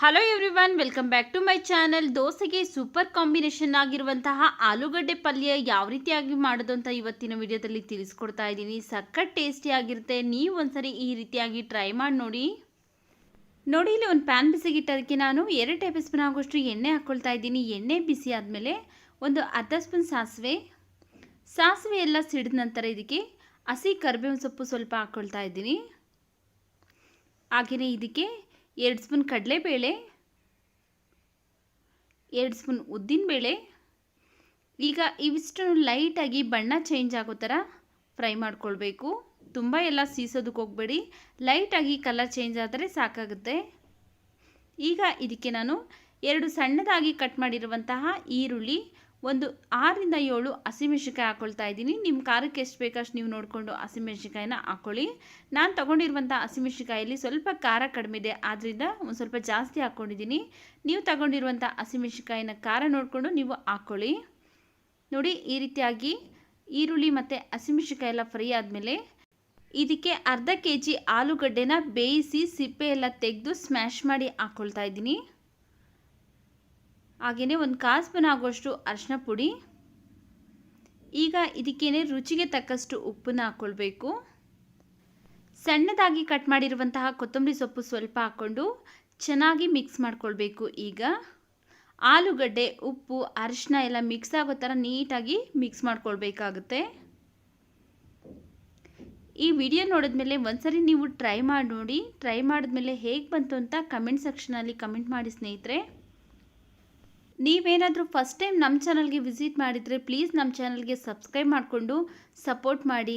Hello everyone, welcome back to my channel. ದೋಸೆಗೆ super combination ಆಗಿರುವಂತಹ ಆಲೂಗಡ್ಡೆ ಪಲ್ಯ ಯಾವ ರೀತಿಯಾಗಿ ಮಾಡೋದು ಅಂತ ಇವತ್ತಿನ ವಿಡಿಯೋದಲ್ಲಿ ತಿಳಿಸ್ಕೊಡ್ತಾ ಇದ್ದೀನಿ. ಸಖತ್ ಟೇಸ್ಟಿ ಆಗಿರುತ್ತೆ. ನೀವು ಒಂದ್ಸರಿ ಈ ರೀತಿಯಾಗಿ ಟ್ರೈ ಮಾಡಿ ನೋಡಿ. ಇಲ್ಲಿ ಒಂದು ಪ್ಯಾನ್ ಬಿಸಿಗಿಟ್ಟೋದಕ್ಕೆ ನಾನು 2 ಟೇಬಲ್ ಸ್ಪೂನ್ ಆಗೋಷ್ಟು ಎಣ್ಣೆ ಹಾಕ್ಕೊಳ್ತಾ ಇದ್ದೀನಿ. ಎಣ್ಣೆ ಬಿಸಿ ಆದಮೇಲೆ ಒಂದು ಅರ್ಧ ಸ್ಪೂನ್ ಸಾಸಿವೆ ಎಲ್ಲ ಸಿಡಿದ ನಂತರ ಇದಕ್ಕೆ ಹಸಿ ಕರಿಬೇವಿನ ಸೊಪ್ಪು ಸ್ವಲ್ಪ ಹಾಕ್ಕೊಳ್ತಾ ಇದ್ದೀನಿ. ಹಾಗೆಯೇ ಇದಕ್ಕೆ 2 ಸ್ಪೂನ್ ಕಡಲೆಬೇಳೆ, 2 ಸ್ಪೂನ್ ಉದ್ದಿನಬೇಳೆ. ಈಗ ಇವಿಷ್ಟು ಲೈಟಾಗಿ ಬಣ್ಣ ಚೇಂಜ್ ಆಗೋ ಥರ ಫ್ರೈ ಮಾಡ್ಕೊಳ್ಬೇಕು. ತುಂಬ ಎಲ್ಲ ಸೀಸೋದಕ್ಕೆ ಹೋಗಬೇಡಿ, ಲೈಟಾಗಿ ಕಲರ್ ಚೇಂಜ್ ಆದರೆ ಸಾಕಾಗುತ್ತೆ. ಈಗ ಇದಕ್ಕೆ ನಾನು 2 ಸಣ್ಣದಾಗಿ ಕಟ್ ಮಾಡಿರುವಂತಹ ಈರುಳ್ಳಿ, ಒಂದು 6 ರಿಂದ 7 ಹಸಿಮೆಣಸಿನಕಾಯಿ ಹಾಕ್ಕೊಳ್ತಾ ಇದ್ದೀನಿ. ನಿಮ್ಮ ಖಾರಕ್ಕೆ ಎಷ್ಟು ಬೇಕಷ್ಟು ನೀವು ನೋಡಿಕೊಂಡು ಹಸಿಮೆಣಸಿನಕಾಯಿನ ಹಾಕ್ಕೊಳ್ಳಿ. ನಾನು ತೊಗೊಂಡಿರುವಂಥ ಹಸಿಮೆಣಸಿನಕಾಯಲ್ಲಿ ಸ್ವಲ್ಪ ಖಾರ ಕಡಿಮೆ ಇದೆ, ಆದ್ದರಿಂದ ಒಂದು ಸ್ವಲ್ಪ ಜಾಸ್ತಿ ಹಾಕ್ಕೊಂಡಿದ್ದೀನಿ. ನೀವು ತಗೊಂಡಿರುವಂಥ ಹಸಿಮೆಣಸಿನಕಾಯಿನ ಖಾರ ನೋಡಿಕೊಂಡು ನೀವು ಹಾಕ್ಕೊಳ್ಳಿ. ನೋಡಿ, ಈ ರೀತಿಯಾಗಿ ಈರುಳ್ಳಿ ಮತ್ತು ಹಸಿಮೆಣಸಿನಕಾಯಿ ಎಲ್ಲ ಫ್ರೈ ಆದಮೇಲೆ ಇದಕ್ಕೆ ಅರ್ಧ kg ಆಲೂಗಡ್ಡೆನ ಬೇಯಿಸಿ ಸಿಪ್ಪೆ ಎಲ್ಲ ತೆಗೆದು ಸ್ಮ್ಯಾಶ್ ಮಾಡಿ ಹಾಕ್ಕೊಳ್ತಾ ಇದ್ದೀನಿ. ಹಾಗೆಯೇ ಒಂದು 1/4 ಸ್ಪೂನ್ ಆಗುವಷ್ಟು ಅರಿಶಿನ ಪುಡಿ. ಈಗ ಇದಕ್ಕೇನೆ ರುಚಿಗೆ ತಕ್ಕಷ್ಟು ಉಪ್ಪನ್ನ ಹಾಕ್ಕೊಳ್ಬೇಕು. ಸಣ್ಣದಾಗಿ ಕಟ್ ಮಾಡಿರುವಂತಹ ಕೊತ್ತಂಬರಿ ಸೊಪ್ಪು ಸ್ವಲ್ಪ ಹಾಕ್ಕೊಂಡು ಚೆನ್ನಾಗಿ ಮಿಕ್ಸ್ ಮಾಡ್ಕೊಳ್ಬೇಕು. ಈಗ ಆಲೂಗಡ್ಡೆ, ಉಪ್ಪು, ಅರಿಶಿನ ಎಲ್ಲ ಮಿಕ್ಸ್ ಆಗೋ ಥರ ನೀಟಾಗಿ ಮಿಕ್ಸ್ ಮಾಡ್ಕೊಳ್ಬೇಕಾಗುತ್ತೆ. ಈ ವಿಡಿಯೋ ನೋಡಿದ್ಮೇಲೆ ಒಂದ್ಸರಿ ನೀವು ಟ್ರೈ ಮಾಡಿ ನೋಡಿ. ಟ್ರೈ ಮಾಡಿದ್ಮೇಲೆ ಹೇಗೆ ಬಂತು ಅಂತ ಕಮೆಂಟ್ ಸೆಕ್ಷನಲ್ಲಿ ಕಮೆಂಟ್ ಮಾಡಿ ಸ್ನೇಹಿತರೆ. ನೀವೇನಾದರೂ ಫಸ್ಟ್ ಟೈಮ್ ನಮ್ಮ ಚಾನಲ್ಗೆ ವಿಸಿಟ್ ಮಾಡಿದರೆ ಪ್ಲೀಸ್ ನಮ್ಮ ಚಾನಲ್ಗೆ ಸಬ್ಸ್ಕ್ರೈಬ್ ಮಾಡಿಕೊಂಡು ಸಪೋರ್ಟ್ ಮಾಡಿ.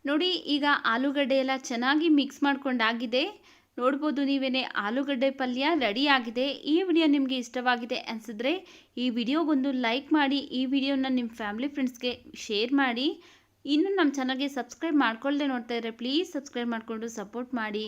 ನೋಡಿ, ಈಗ ಆಲೂಗಡ್ಡೆ ಎಲ್ಲ ಚೆನ್ನಾಗಿ ಮಿಕ್ಸ್ ಮಾಡ್ಕೊಂಡಾಗಿದೆ. ನೋಡ್ಬೋದು ನೀವೇನೆ, ಆಲೂಗಡ್ಡೆ ಪಲ್ಯ ರೆಡಿ ಆಗಿದೆ. ಈ ವಿಡಿಯೋ ನಿಮಗೆ ಇಷ್ಟವಾಗಿದೆ ಅನಿಸಿದ್ರೆ ಈ ವಿಡಿಯೋಗೊಂದು ಲೈಕ್ ಮಾಡಿ. ಈ ವಿಡಿಯೋನ ನಿಮ್ಮ ಫ್ಯಾಮಿಲಿ ಫ್ರೆಂಡ್ಸ್ಗೆ ಶೇರ್ ಮಾಡಿ. ಇನ್ನು ನಮ್ಮ ಚಾನಲ್ಗೆ ಸಬ್ಸ್ಕ್ರೈಬ್ ಮಾಡ್ಕೊಳ್ಳದೆ ನೋಡ್ತಾ ಇದ್ದರೆ ಪ್ಲೀಸ್ ಸಬ್ಸ್ಕ್ರೈಬ್ ಮಾಡಿಕೊಂಡು ಸಪೋರ್ಟ್ ಮಾಡಿ.